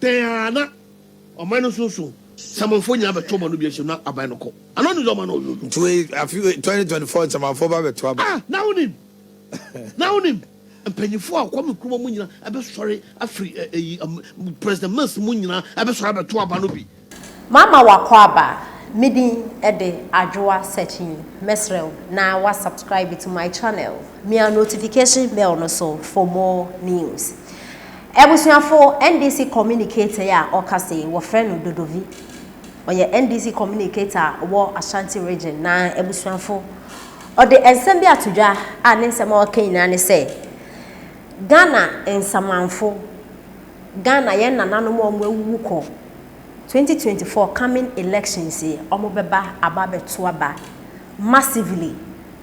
Tena or minus so. Some phone you have a trouble to be a not a binocle. I don't know. 2024, some of our trouble. Now him. Now him. And penny for come Kumuna, I be sorry, a free President Mus Munina, I be sorry about 2 Banubi. Mama Wakwaba, midi ede ajwa searching mesrel na wa subscribe to my channel. Me a notification bell no so for more news. Ebusuafo NDC communicator ya okase wo friend Dodovi. Oye NDC communicator wo Ashanti region na ebusuafo. Ode ensem bi atodwa a ne nsem o kan na ne se Ghana ensamanfo Ghana yen nananom o mwewu ko 2024 coming elections omo beba ababeto aba massively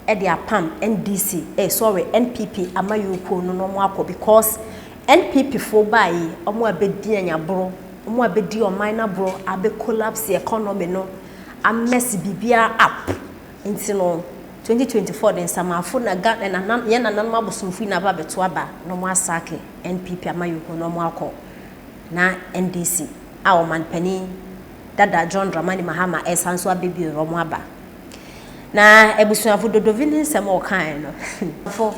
e dia pam NDC sorry NPP amayuko no mo akọ because NPP fo bai omo abedi anyabro omo abedi oman na bro abe collapse economy no amesi bibia up nti no 2024 den samafo na Ghana na ye nananum abosomfu na ababeto aba no mo asake NPP amayuko no mo akọ na NDC our man penny dada John Dramani Mahama esanso abebi romo aba na ebusuafo Dodovi ni nsem o kan no for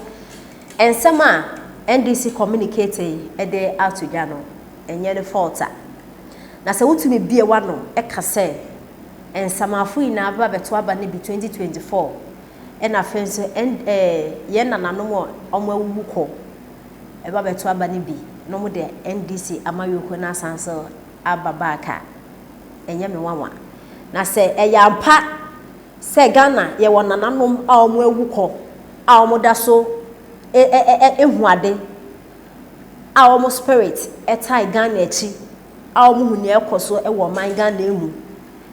ensema NDC communicator e de atodwa no enye ne faulta na se wutumi bie wa no e kase ensamafo ina aba beto aba ne bi 2024 e na fenso ye nananom omo awuwu ko e ba beto aba ne bi no mo de NDC amayoko na sanso ababaka enye me wanwa na se eyampa se Ghana ye wonananom a omo awuko a omo da so ehuade a omo spirit etai Ghana echi a omo huni ekoso e wo man Ghana emu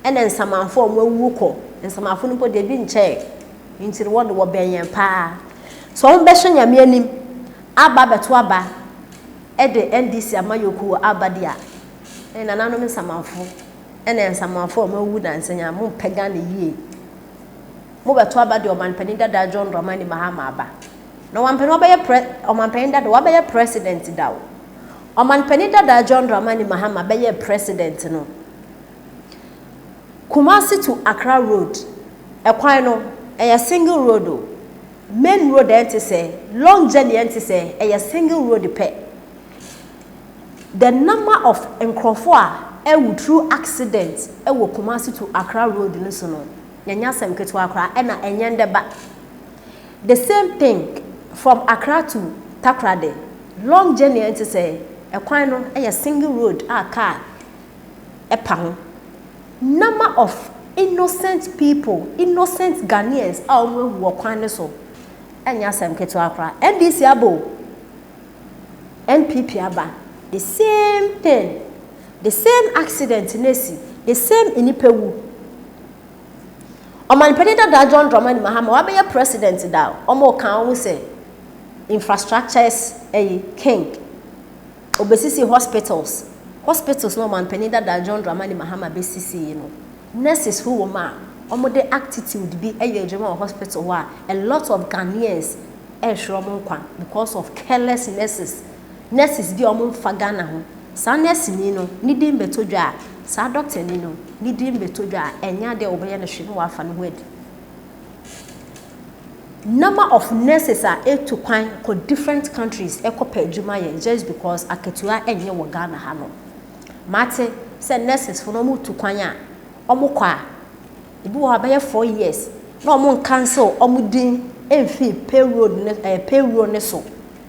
ene nsamanfo omo awuko nsamanfo no de bi nche ntiri wode wo benyen pa so omo be hwe nyame anim aba beto aba e de NDC amayoko abadia ena nanom nsamanfo ena nsamanfo mawu na nsenya mo pega na yie mo beto aba de omanpani dada John Dramani Mahama aba no omanpani obeye omanpani dada obeye president dawo omanpani dada John Dramani Mahama beye president no Kumasi to Accra road ekwan no a single road o main road enti say long journey enti say a single road pe the number of enkrofo a would through accidents e wo Kumasi to Accra road no so no nyanya sem keto Accra e na enyende ba the same thing from Accra to Takrade long journey enti say e kwan no e single road a car e pa ho number of innocent people innocent Ghanaians a wo kwan no so enya sem keto Accra NDC abo NPP aba the same thing, the same accident nesi, the same inipewu. Omanpani dada John Dramani Mahama wabeye president da. Omo kan wo say infrastructures king. Obesisi hospitals. Hospitals no omanpani dada John Dramani Mahama besisi you know. Nurses who woma omo de attitude bi ejema hospital wa a lot of Ghanaians shromo kwa because of careless nurses. Nurses bi omo fa Ghana ho sa nurse ni no ni dim betodwa sa doctor ni no ni dim betodwa enya de obeye no hwe no wa fa no ho adi number of nurses are to kwan for different countries ekopa adwuma ye just because aketua enye wo Ghana ha no mate say nurses for no mu to kwan a omo kwa ibi wo abaye 4 years na omo cancel omo din emfi payroll ne so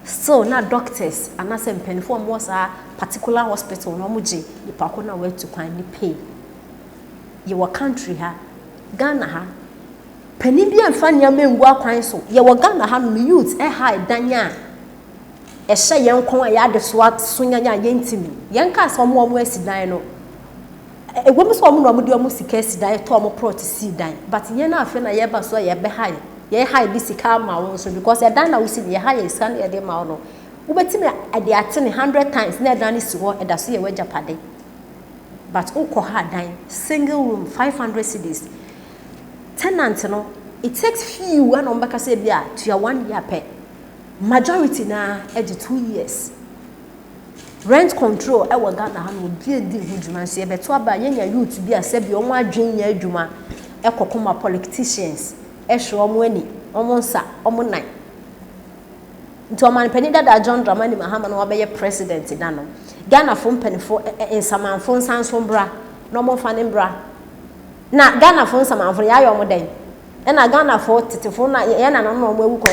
so na doctors anase mpenfo mo sa particular hospital no moji ipa ko na we to kwan ni pay your country ha Ghana ha pani bia mfa nia mengu akwan so ye wo Ghana ha no youth high danya hye yen kon ya de so asonyanya yentimi yen ka so mo asidan no egwom so mo no mo de mo sika asidan to mo prot sidan but yen na afa na ye ba so ye be high ye high this ma won so because e dan na we see ye high scan e de ma no wo betimi e de atene 100 times na dan si ho e da so ye wajapade but ukọ ha dan single room 500 cedis tenant no it takes few when on baka say bia to your 1 year pay majority na e 2 years rent control e wa Ghana ha no bi edi huduma se e beto aba yenya youth bi asebi omo adwen nya adwuma e kokoma politicians e hwe omo ani omo nsa omo nan nti oman pani dada John Dramani Mahama no obeye president da no Ghana fo mpanifo ensamanfo nsanso mbra no mo fa ne mbra na Ghana fo nsamanfo ya yo mo den e na Ghana fo titifo na ye na no mo ewu ko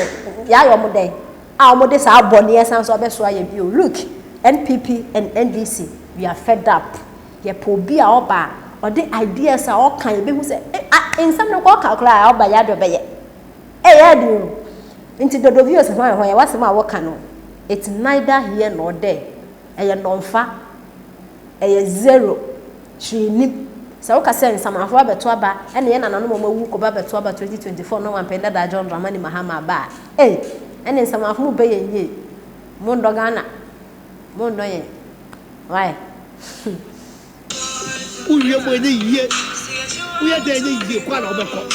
ya yo mo den a mo de sa abone esanso obeso aye bio look NPP and NDC we are fed up ye po bi a oba or the ideas are all kind be who say in some no ko calculate oba ya do be ye ya do into the reviews when you was ma work no it's neither here nor there e nonfa e zero training so we can say some afo abeto aba e ye na no mo mawu ko ba beto aba 2024 no one penda da John Dramani Mahama ba ene some afo mo be ye mo ndo Ghana mo ndo ye why uye mo ni ye uye de ni ye kwa na obeko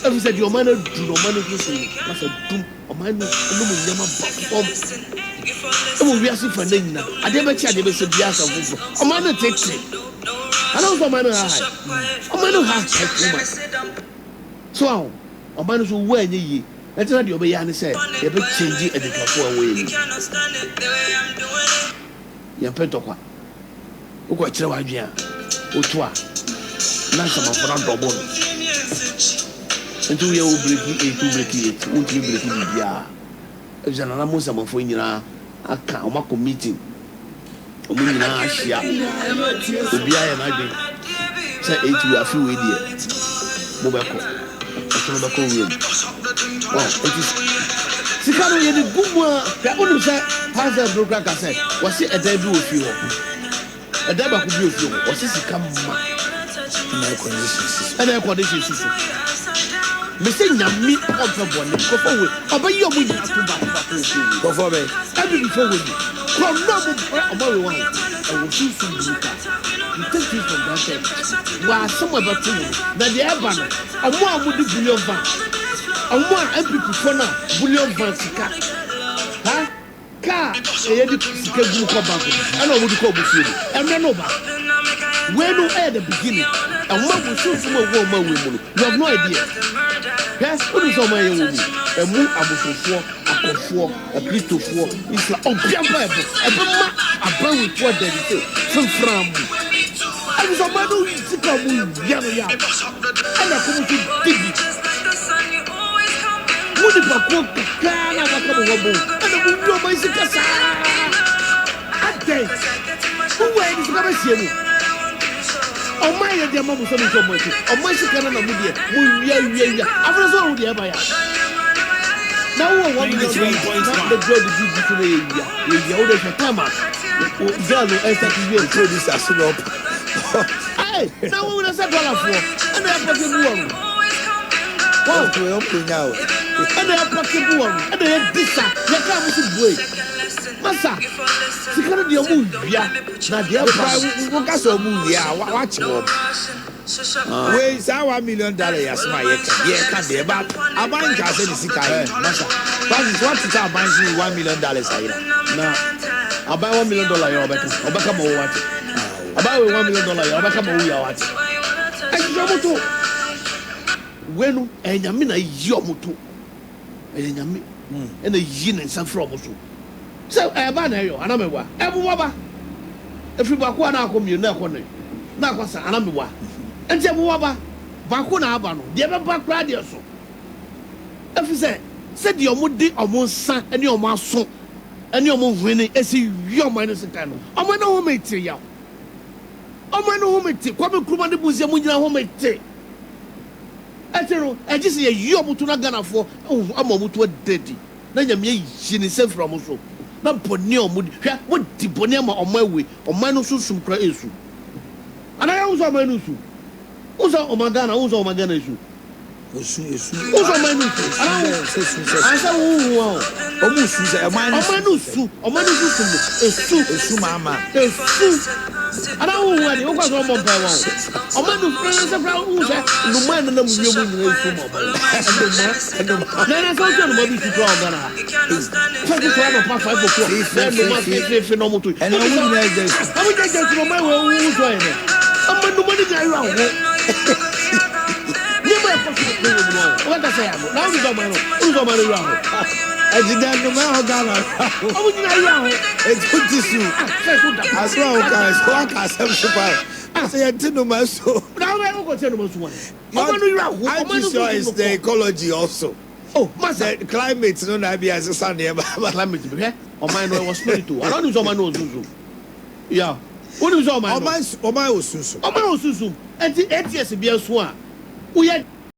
every said your man do no man do so na say dum o man no mo nyama ba form e mo wi ase fa na nyina ade be chi ade be se bia sa fufu o man no take ana so man no ha o man no ha so o man so wo anyi ye etina de obe ya ne say ye be change edikafo a wo yi ya peto kwa uko chire wa dwan otu a na sama fora dobo no ntu ye o breki 8 unti breki bia e jana na mo sama fo nyina aka o ma committee o mo nyina ahia obi aye na dwen say 8 we afi we die mo be ko o no be ko we wow it is sikano ye ni gumwa ya onu say pastor broker ka say wo se eda bi ofi ho eda ba ko bi ofi ho wo se sika ma na conditions me say nyami of bone ko fo we obayi omo nya to ba ko fo be abi bi fo we from no mo omo we wan e wo susu buka you take this from that side wa some about you na the eba no omo amudi billion van omo MPP fo na billion van sika ha ka e yedi sika gu ko ba ko ana omudi ko busu e me no ba we no at the beginning and what we susu mo wo ma we mu no you have no idea. Yes, what is all my own? A moon abufo, a confor, a Christopher, it's like Bible, a bama, a bow with what they say, from. I was a man who is sick of yellow, and I come to dig it. What if I cook the can of a couple and a woman of my sick as I think. Who is going to see me? O my dear mama so much. O my second na mudie. Mu wia. After so wo dia ba ya. Na wo wo the God give you to the area. You dey for time. O zalo esa ki we producer so up. Hey, na wo na say dollar for. And I put you one. Wow, we don't pay now. And I put you one. And I disa. Ya ka mu buy. Masa. Sikana dia mu wia. Na dia ba wo ka so mu wia. Watch wo. Wait, $1 million yasma ye can be about a bank has any sika. Masa. But what is our bank $1 million ayi? Na about $1 million you obeka mo what? About $1 million you obeka mo ya what? Ayi moto. Wenu enyame na yi omoto. Enyame. E na yi ne nsa fra omoto. So eba na yo anamewa. Ebu waba. Efi ba kwa na akomi na ekone. Na akwasa anamewa. Enti ebu waba. Ba ko na aba no. De be ba kra de so. Efi se de omo di omo nsa ene omo aso. Ene omo hwene esi wi omo ene se kan no. Omo na ho meti ya. Omo na ho meti. Kwa be kuruma de buzie mu nyina ho meti. Etero ejisi ye yi omo to na Ghana fo. Ama omo to dedi. Na nyame yi ni se from so. Na boni omo hwa wo di boni ama omo awe. Omo no susum kra esu. Ana ya uzo omo no su. Uzo omo Ghana, uzo omo Ghana esu. Osu. Uzo omo no su. Asa wo Omo su se omo no su. Omo no su esu mama. Esu. ana wo wo ani wo kwa so mo mpa wo o ma no friend se fra wo se no man na mu yemu nyina ifu mo ba na so to no mo bi ti pro Ghana fa ti pro no pa 5 o'clock then no ma fi no mo to and no wo nyina je amu je no ma wo wo so ene amma no mo ni ga ira wo ni mo e ko so no what say am now we go man ira wo Ejida no ma Ghana amu nyina ira wo e tuti su aso o ka so aka sem super say no ma so now we go say no ma so one omo no ira wo omo no is the ecology also. Oh, master, climate no na be as Sunday but climate be here. O man no was spiritual. I don't know someone knows Zuzu. Yeah. What is all man? O man o susu. O man o susu. Enti 8 years be so a. We